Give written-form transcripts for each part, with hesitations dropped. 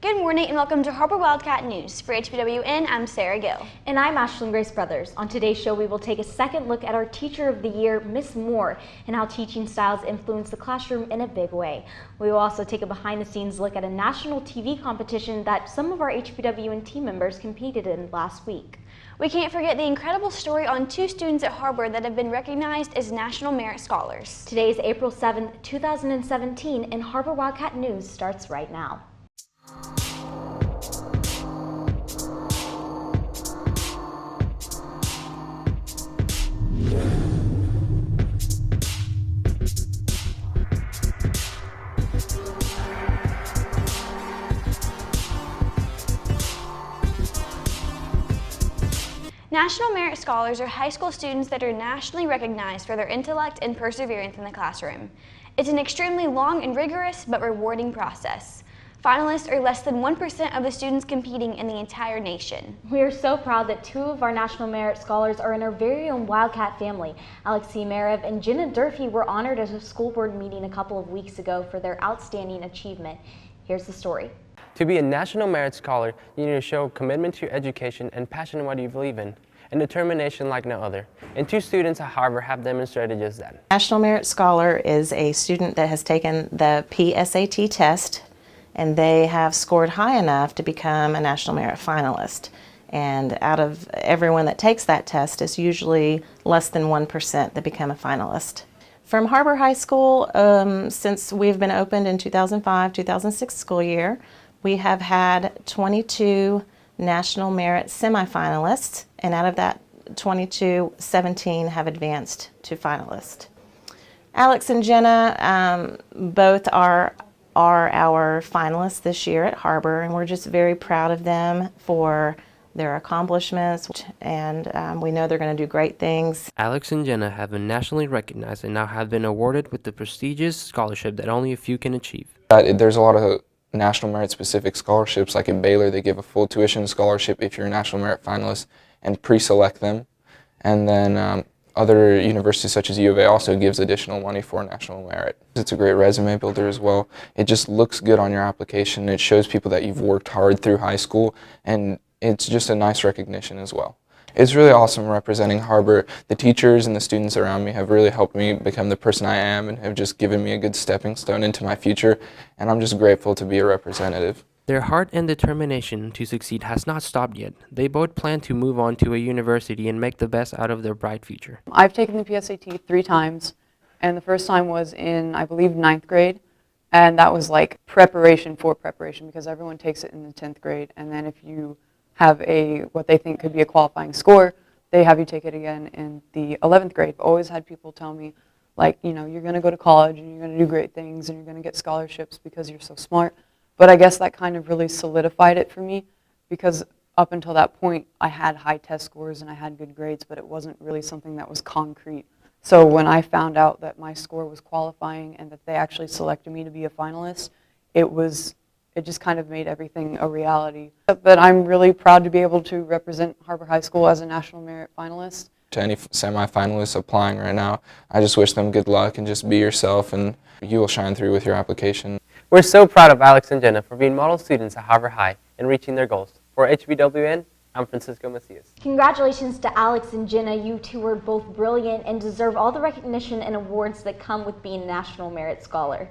Good morning and welcome to Har-Ber Wildcat News. For HBWN, I'm Sarah Gill. And I'm Ashlyn Grace Brothers. On today's show, we will take a second look at our Teacher of the Year, Miss Moore, and how teaching styles influence the classroom in a big way. We will also take a behind-the-scenes look at a national TV competition that some of our HBWN team members competed in last week. We can't forget the incredible story on two students at Har-Ber that have been recognized as National Merit Scholars. Today is April 7th, 2017, and Har-Ber Wildcat News starts right now. National Merit Scholars are high school students that are nationally recognized for their intellect and perseverance in the classroom. It's an extremely long and rigorous but rewarding process. Finalists are less than 1% of the students competing in the entire nation. We are so proud that two of our National Merit Scholars are in our very own Wildcat family. Alexi Merev and Jenna Durfee were honored at a school board meeting a couple of weeks ago for their outstanding achievement. Here's the story. To be a National Merit Scholar, you need to show commitment to your education and passion in what you believe in, and determination like no other. And two students at Har-Ber have demonstrated just that. National Merit Scholar is a student that has taken the PSAT test, and they have scored high enough to become a National Merit Finalist. And out of everyone that takes that test, it's usually less than 1% that become a finalist. From Har-Ber High School, since we've been opened in 2005-2006 school year, we have had 22 National Merit semifinalists, and out of that 22, 17 have advanced to finalists. Alex and Jenna both are our finalists this year at Har-Ber, and we're just very proud of them for their accomplishments, and we know they're going to do great things. Alex and Jenna have been nationally recognized and now have been awarded with the prestigious scholarship that only a few can achieve. There's a lot of National Merit specific scholarships, like at Baylor they give a full tuition scholarship if you're a National Merit finalist and pre-select them. And then other universities such as U of A also gives additional money for National Merit. It's a great resume builder as well. It just looks good on your application. It shows people that you've worked hard through high school, and it's just a nice recognition as well. It's really awesome representing Har-Ber. The teachers and the students around me have really helped me become the person I am and have just given me a good stepping stone into my future, and I'm just grateful to be a representative. Their heart and determination to succeed has not stopped yet. They both plan to move on to a university and make the best out of their bright future. I've taken the PSAT 3 times, and the first time was in, I believe, 9th grade, and that was like preparation for preparation because everyone takes it in the 10th grade, and then if you have what they think could be a qualifying score, they have you take it again in the 11th grade. I've always had people tell me, like, you know, you're going to go to college and you're going to do great things and you're going to get scholarships because you're so smart. But I guess that kind of really solidified it for me because up until that point, I had high test scores and I had good grades, but it wasn't really something that was concrete. So when I found out that my score was qualifying and that they actually selected me to be a finalist, it just kind of made everything a reality. But I'm really proud to be able to represent Har-Ber High School as a National Merit finalist. To any semifinalists applying right now, I just wish them good luck and just be yourself, and you will shine through with your application. We're so proud of Alex and Jenna for being model students at Har-Ber High and reaching their goals. For HBWN, I'm Francisco Macias. Congratulations to Alex and Jenna. You two were both brilliant and deserve all the recognition and awards that come with being a National Merit Scholar.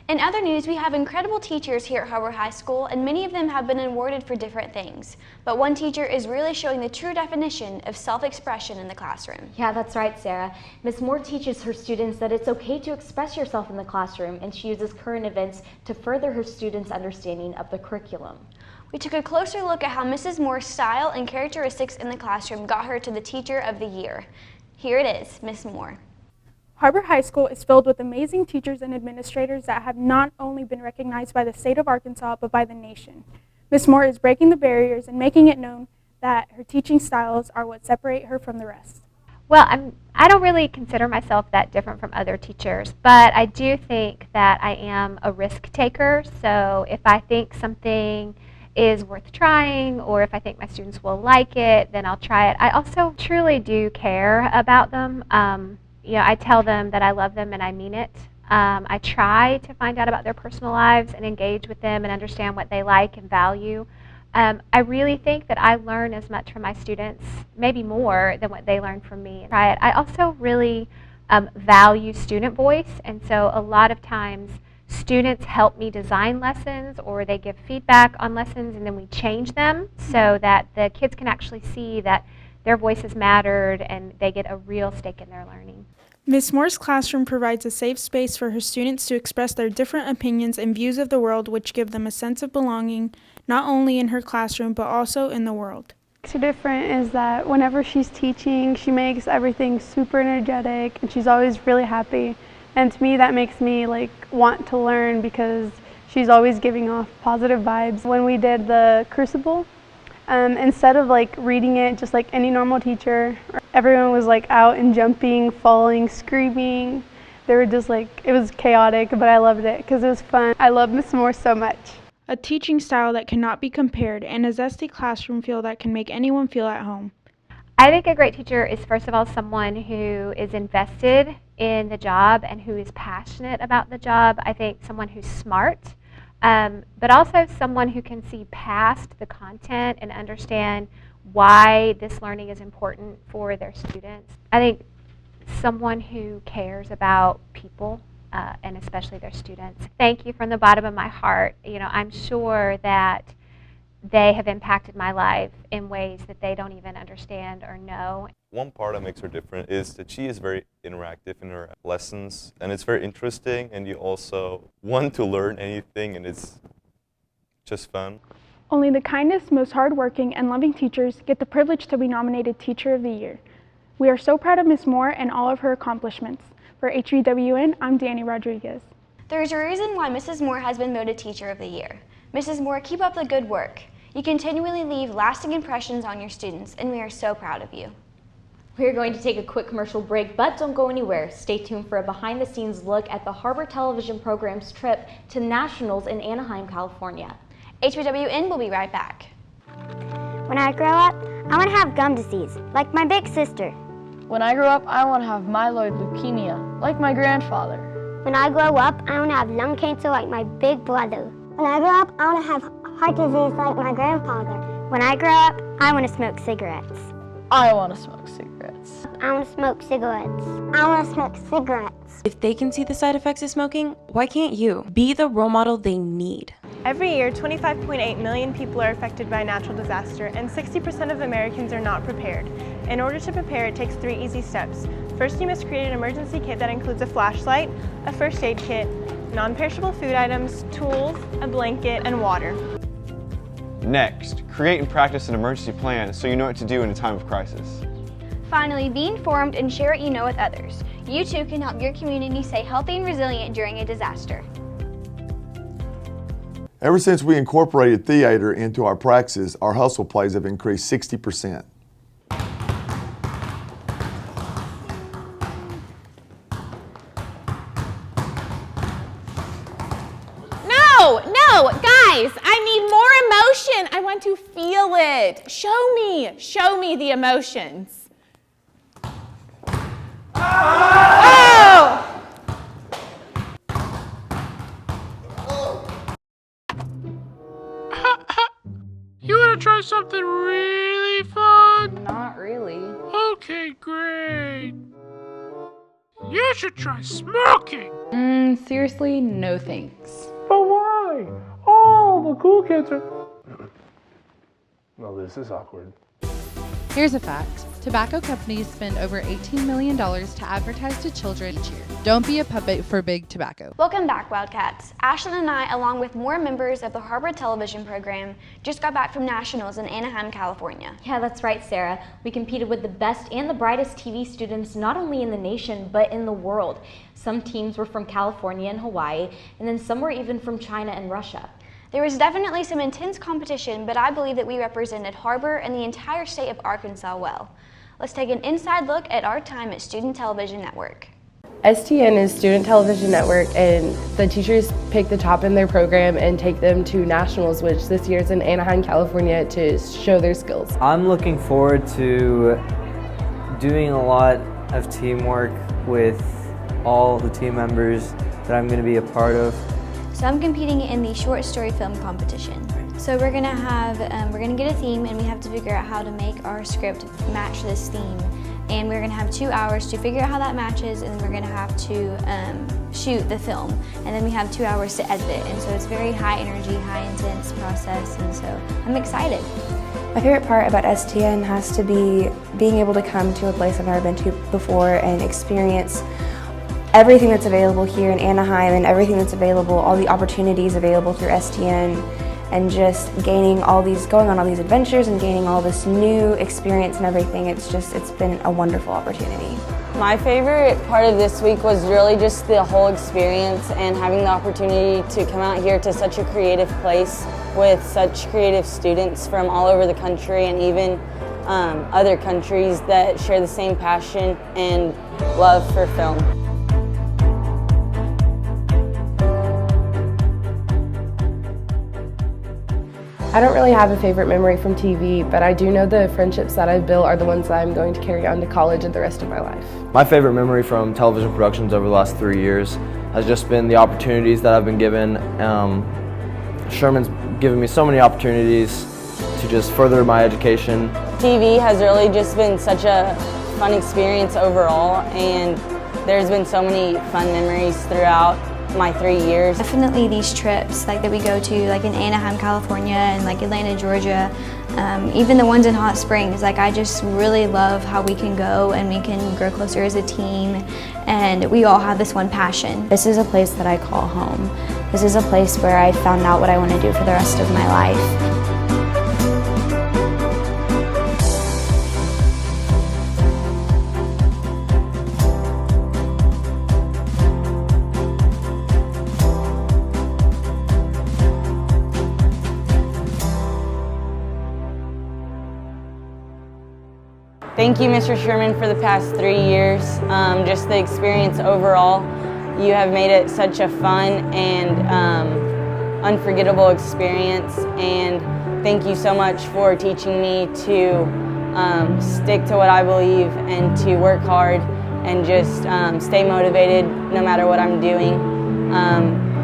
In other news, we have incredible teachers here at Har-Ber High School, and many of them have been awarded for different things. But one teacher is really showing the true definition of self-expression in the classroom. Yeah, that's right, Sarah. Ms. Moore teaches her students that it's okay to express yourself in the classroom, and she uses current events to further her students' understanding of the curriculum. We took a closer look at how Mrs. Moore's style and characteristics in the classroom got her to the Teacher of the Year. Here it is, Ms. Moore. Har-Ber High School is filled with amazing teachers and administrators that have not only been recognized by the state of Arkansas, but by the nation. Ms. Moore is breaking the barriers and making it known that her teaching styles are what separate her from the rest. Well, I don't really consider myself that different from other teachers, but I do think that I am a risk taker. So if I think something is worth trying, or if I think my students will like it, then I'll try it. I also truly do care about them. I tell them that I love them and I mean it. I try to find out about their personal lives and engage with them and understand what they like and value. I really think that I learn as much from my students, maybe more than what they learn from me. I also really value student voice, and so a lot of times students help me design lessons, or they give feedback on lessons, and then we change them so that the kids can actually see that their voices mattered and they get a real stake in their learning. Ms. Moore's classroom provides a safe space for her students to express their different opinions and views of the world, which give them a sense of belonging, not only in her classroom, but also in the world. What makes her different is that whenever she's teaching, she makes everything super energetic, and she's always really happy. And to me, that makes me want to learn, because she's always giving off positive vibes. When we did the Crucible, instead of reading it just like any normal teacher, everyone was out and jumping, falling, screaming. They were just it was chaotic, but I loved it because it was fun. I love Miss Moore so much. A teaching style that cannot be compared, and a zesty classroom feel that can make anyone feel at home. I think a great teacher is, first of all, someone who is invested in the job and who is passionate about the job. I think someone who's smart, but also someone who can see past the content and understand why this learning is important for their students. I think someone who cares about people, and especially their students. Thank you from the bottom of my heart. I'm sure that they have impacted my life in ways that they don't even understand or know. One part that makes her different is that she is very interactive in her lessons, and it's very interesting, and you also want to learn anything, and it's just fun. Only the kindest, most hardworking, and loving teachers get the privilege to be nominated Teacher of the Year. We are so proud of Ms. Moore and all of her accomplishments. For HVWN, I'm Danny Rodriguez. There's a reason why Mrs. Moore has been voted Teacher of the Year. Mrs. Moore, keep up the good work. You continually leave lasting impressions on your students, and we are so proud of you. We're going to take a quick commercial break, but don't go anywhere. Stay tuned for a behind-the-scenes look at the Har-Ber television program's trip to Nationals in Anaheim, California. HVWN will be right back. When I grow up, I want to have gum disease, like my big sister. When I grow up, I want to have myeloid leukemia, like my grandfather. When I grow up, I want to have lung cancer like my big brother. When I grow up, I want to have heart disease like my grandfather. When I grow up, I want to smoke cigarettes. I want to smoke cigarettes. I want to smoke cigarettes. I want to smoke cigarettes. If they can see the side effects of smoking, why can't you? Be the role model they need. Every year, 25.8 million people are affected by a natural disaster, and 60% of Americans are not prepared. In order to prepare, it takes 3 easy steps. First, you must create an emergency kit that includes a flashlight, a first aid kit, non-perishable food items, tools, a blanket, and water. Next, create and practice an emergency plan so you know what to do in a time of crisis. Finally, be informed and share what you know with others. You too can help your community stay healthy and resilient during a disaster. Ever since we incorporated theater into our practices, our hustle plays have increased 60%. No, guys, I need more emotion. I want to feel it. Show me the emotions. Oh! You want to try something really fun? Not really. Okay, great. You should try smoking. Seriously, no thanks. But why? All the cool kids are... Well, this is awkward. Here's a fact. Tobacco companies spend over $18 million to advertise to children each year. Don't be a puppet for big tobacco. Welcome back, Wildcats. Ashlyn and I, along with more members of the Har-Ber television program, just got back from Nationals in Anaheim, California. Yeah, that's right, Sarah. We competed with the best and the brightest TV students not only in the nation, but in the world. Some teams were from California and Hawaii, and then some were even from China and Russia. There was definitely some intense competition, but I believe that we represented Har-Ber and the entire state of Arkansas well. Let's take an inside look at our time at Student Television Network. STN is Student Television Network, and the teachers pick the top in their program and take them to Nationals, which this year is in Anaheim, California, to show their skills. I'm looking forward to doing a lot of teamwork with all the team members that I'm going to be a part of. So I'm competing in the short story film competition. So we're gonna get a theme, and we have to figure out how to make our script match this theme. And we're gonna have 2 hours to figure out how that matches, and then we're gonna have to shoot the film. And then we have 2 hours to edit it. And so it's very high energy, high intense process, and so I'm excited. My favorite part about STN has to be being able to come to a place I've never been to before and experience everything that's available here in Anaheim and everything that's available, all the opportunities available through STN, and just going on all these adventures and gaining all this new experience and everything. It's been a wonderful opportunity. My favorite part of this week was really just the whole experience and having the opportunity to come out here to such a creative place with such creative students from all over the country and even other countries that share the same passion and love for film. I don't really have a favorite memory from TV, but I do know the friendships that I've built are the ones that I'm going to carry on to college and the rest of my life. My favorite memory from television productions over the last 3 years has just been the opportunities that I've been given. Sherman's given me so many opportunities to just further my education. TV has really just been such a fun experience overall, and there's been so many fun memories throughout my 3 years. Definitely these trips that we go to, like in Anaheim, California, and like Atlanta, Georgia, even the ones in Hot Springs. I just really love how we can go and we can grow closer as a team, and we all have this one passion. This is a place that I call home. This is a place where I found out what I want to do for the rest of my life. Thank you, Mr. Sherman, for the past 3 years. Just the experience overall. You have made it such a fun and unforgettable experience, and thank you so much for teaching me to stick to what I believe and to work hard and just stay motivated no matter what I'm doing.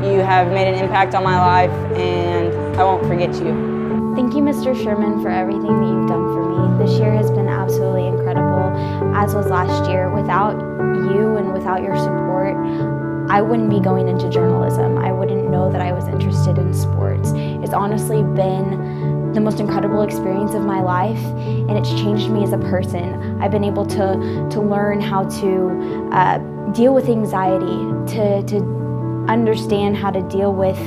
You have made an impact on my life, and I won't forget you. Thank you, Mr. Sherman, for everything that you've done for me. This year has been absolutely incredible, as was last year. Without you and without your support, I wouldn't be going into journalism. I wouldn't know that I was interested in sports. It's honestly been the most incredible experience of my life, and it's changed me as a person. I've been able to learn how to deal with anxiety, to understand how to deal with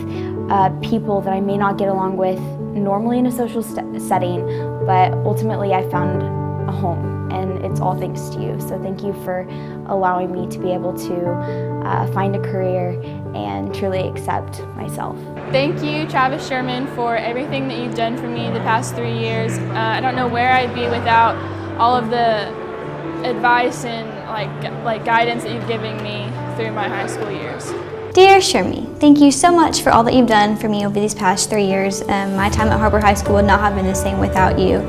people that I may not get along with normally in a social setting, but ultimately I found a home, and it's all thanks to you. So thank you for allowing me to be able to find a career and truly accept myself. Thank you, Travis Sherman, for everything that you've done for me the past 3 years. I don't know where I'd be without all of the advice and like guidance that you've given me through my high school years. Dear Shermy, thank you so much for all that you've done for me over these past 3 years. My time at Har-Ber High School would not have been the same without you.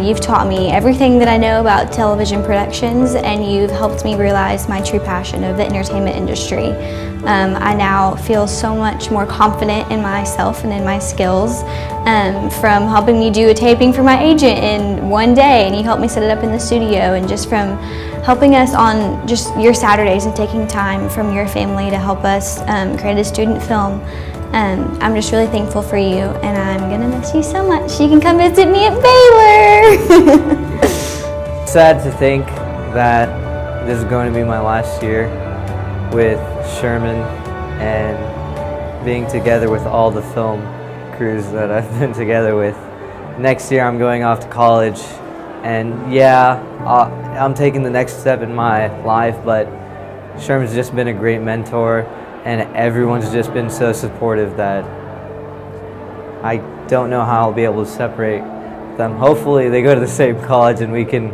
You've taught me everything that I know about television productions, and you've helped me realize my true passion of the entertainment industry. I now feel so much more confident in myself and in my skills from helping me do a taping for my agent in one day, and you helped me set it up in the studio, and just from helping us on just your Saturdays and taking time from your family to help us create a student film. I'm just really thankful for you, and I'm gonna miss you so much. You can come visit me at Baylor. Sad to think that this is going to be my last year with Sherman and being together with all the film crews that I've been together with. Next year I'm going off to college, and yeah, I'm taking the next step in my life, but Sherman's just been a great mentor, and everyone's just been so supportive that I don't know how I'll be able to separate them. Hopefully they go to the same college and we can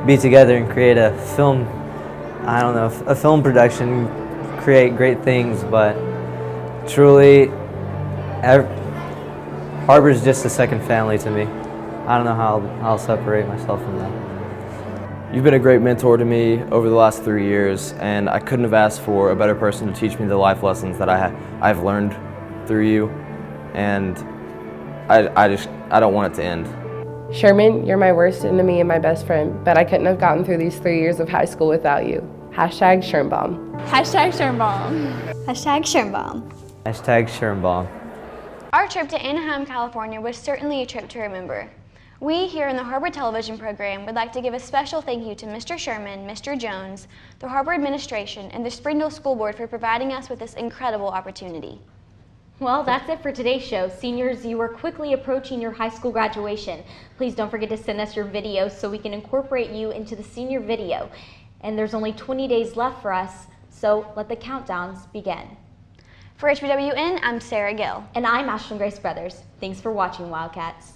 be together and create a film, I don't know, a film production, create great things, but truly Har-Ber's just a second family to me. I don't know how I'll separate myself from them. You've been a great mentor to me over the last 3 years, and I couldn't have asked for a better person to teach me the life lessons that I've learned through you, and I don't want it to end. Sherman, you're my worst enemy and my best friend, but I couldn't have gotten through these 3 years of high school without you. Hashtag Schirnbaum. Hashtag Schirnbaum. Hashtag Schirnbaum. Hashtag Schirnbaum. Our trip to Anaheim, California was certainly a trip to remember. We here in the Har-Ber television program would like to give a special thank you to Mr. Sherman, Mr. Jones, the Har-Ber administration, and the Springdale School Board for providing us with this incredible opportunity. Well, that's it for today's show. Seniors, you are quickly approaching your high school graduation. Please don't forget to send us your videos so we can incorporate you into the senior video. And there's only 20 days left for us, so let the countdowns begin. For HBWN, I'm Sarah Gill. And I'm Ashlyn Grace Brothers. Thanks for watching, Wildcats.